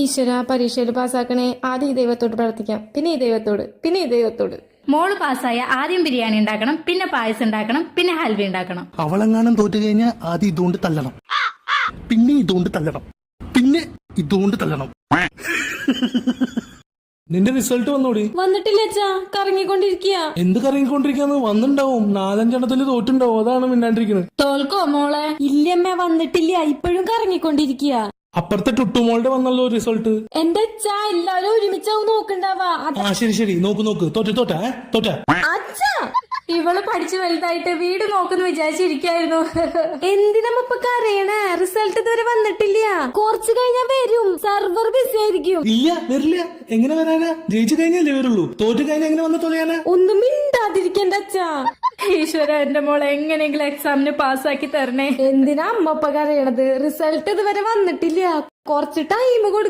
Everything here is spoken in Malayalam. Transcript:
ഈശ്വര പരീക്ഷയിൽ പാസ്സാക്കണേ. ആദ്യം ഈ ദൈവത്തോട് പ്രാർത്ഥിക്കാം, പിന്നെ ഈ ദൈവത്തോട്, പിന്നെ ഈ ദൈവത്തോട്. മോള് പാസ്സായ ആദ്യം ബിരിയാണി ഉണ്ടാക്കണം, പിന്നെ പായസം ഉണ്ടാക്കണം, പിന്നെ ഹൽവ ഉണ്ടാക്കണം. അവളെങ്ങാനും തോറ്റു കഴിഞ്ഞാൽ ആദ്യം ഇതുകൊണ്ട് തല്ലണം, പിന്നെ ഇതുകൊണ്ട് തല്ലണം, പിന്നെ ഇതുകൊണ്ട് തല്ലണം. നിന്റെ റിസൾട്ട് വന്നോടി? വന്നിട്ടില്ല അച്ഛാ, കറങ്ങിക്കൊണ്ടിരിക്കുക. എന്ത് കറങ്ങിക്കൊണ്ടിരിക്കാന്ന്? വന്നിണ്ടാവും, 4-5 തോറ്റുണ്ടാവും, അതാണ് മിണ്ടാണ്ടിരിക്കുന്നത്. തോൽക്കോ മോളെ? ഇല്ലമ്മ വന്നിട്ടില്ല, ഇപ്പോഴും കറങ്ങിക്കൊണ്ടിരിക്കുക. അപ്പുറത്തെ ടുട്ടുമോളുടെ വന്നല്ലോ റിസൾട്ട്. എന്റെ അച്ഛാ എല്ലാരും ഒരുമിച്ചാവും നോക്കണ്ടാവാ. ശരി നോക്ക് തോറ്റ. അച്ഛാ ഇവള് പഠിച്ചു വലുതായിട്ട് വീട് നോക്കുന്നു വിചാരിച്ചിരിക്കായിരുന്നു. എന്തിനമ്മ ഇപ്പൊ കരയണേ? റിസൾട്ട് ഇതുവരെ വന്നിട്ടില്ല, കുറച്ചു കഴിഞ്ഞാ വരും. സർവർ ബിസി ആയിരിക്കും. ഇല്ല വരില്ല. എങ്ങനെ വരാനാ? ജയിച്ചു കഴിഞ്ഞാലേ വരുള്ളൂ. തോറ്റു കഴിഞ്ഞാൽ എങ്ങനെ വന്ന് തൊലയാനാ? ഒന്നും മിണ്ടാതിരിക്കണ്ട അച്ഛാ. ഈശ്വര, എന്റെ മോളെ എങ്ങനെയെങ്കിലും എക്സാമിന് പാസ്സാക്കി തരണേ. എന്തിനാ അമ്മ ഇപ്പൊ കരയണത്? റിസൾട്ട് ഇതുവരെ വന്നിട്ടില്ല, കുറച്ച് ടൈം കൊടുക്ക.